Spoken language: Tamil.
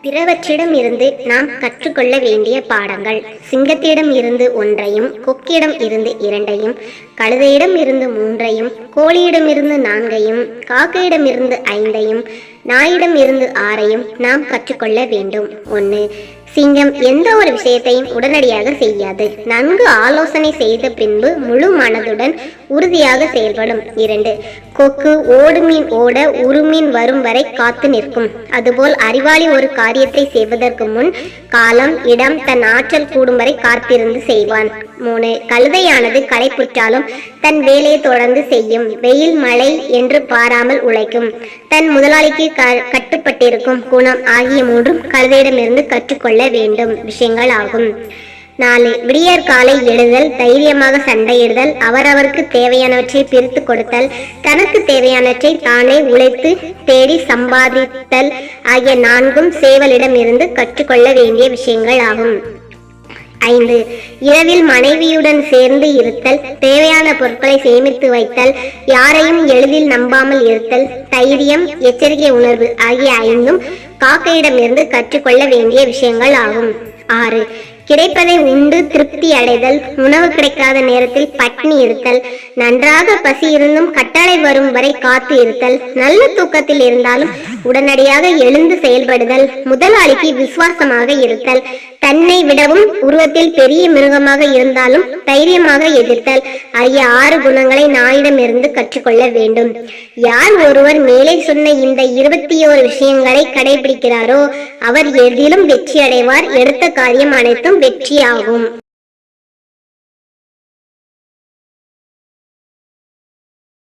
பிறவற்றிடம் இருந்து நாம் கற்றுக்கொள்ள வேண்டிய பாடங்கள். சிங்கத்திடம் இருந்து ஒன்றையும், கொக்கிடம் இருந்து இரண்டையும், கழுதையிடம் இருந்து மூன்றையும், கோழியிடம் இருந்து நான்கையும், காக்கையிடம் இருந்து ஐந்தையும், நாயிடம் இருந்து ஆறையும் நாம் கற்றுக்கொள்ள வேண்டும். 1. சிங்கம் எந்த ஒரு விஷயத்தையும் உடனடியாக செய்யாது. நன்கு ஆலோசனை செய்த பின்பு முழு மனதுடன் உறுதியாக செயல்படும். 2. கொக்கு ஓடுமீன் ஓட உருமீன் வரும் வரை காத்து நிற்கும். அதுபோல் அறிவாளி ஒரு காரியத்தை செய்வதற்கு முன் காலம் இடம் தன் ஆற்றல் கூடும் வரை காத்திருந்து செய்வான். 3. கழுதையானது களைப்புற்றாலும் தன் வேலையை தொடர்ந்து செய்யும். வெயில் மழை என்று பாராமல் உழைக்கும். தன் முதலாளிக்கு கட்டுப்பட்டிருக்கும் குணம் ஆகிய மூன்றும் கழுதையிடமிருந்து கற்றுக்கொள்ள வேண்டும் விஷயங்கள் ஆகும். 4. விடியற் காலை எழுதல், தைரியமாக சண்டையிடுதல், அவரவருக்கு தேவையானவற்றை பிரித்து கொடுத்தல், தனக்கு தேவையானவற்றை தானே உழைத்து தேடி சம்பாதித்தல் ஆகிய 4ம் சேவலிடம் இருந்து கற்றுக்கொள்ள வேண்டிய விஷயங்கள் ஆகும். 5. இரவில் மனைவியுடன் சேர்ந்து இருத்தல், தேவையான பொருட்களை சேமித்து வைத்தல், யாரையும் எளிதில் நம்பாமல் இருத்தல், தைரியம், எச்சரிக்கை உணர்வு ஆகிய 5ம் காக்கையிடமிருந்து கற்றுக்கொள்ள வேண்டிய விஷயங்கள் ஆகும். 6. கிடைப்பதை உண்டு திருப்தி அடைதல், உணவு கிடைக்காத நேரத்தில் பட்னி இருத்தல், நன்றாக பசி இருந்தும் கட்டளை வரும் வரை காத்து இருத்தல், நல்ல தூக்கத்தில் இருந்தாலும் உடனடியாக எழுந்து செயல்படுதல், முதலாளிக்கு விசுவாசமாக இருத்தல், தன்னை விடவும் உருவத்தில் பெரிய மிருகமாக இருந்தாலும் தைரியமாக எதிர்த்தல் ஆகிய 6 குணங்களை நாயிடமிருந்து கற்றுக்கொள்ள வேண்டும். யார் ஒருவர் மேலே சொன்ன இந்த 21 விஷயங்களை கடைபிடிக்கிறாரோ அவர் எதிலும் வெற்றி அடைவார். எடுத்த காரியம் அனைத்தும் வெற்றியாகும்.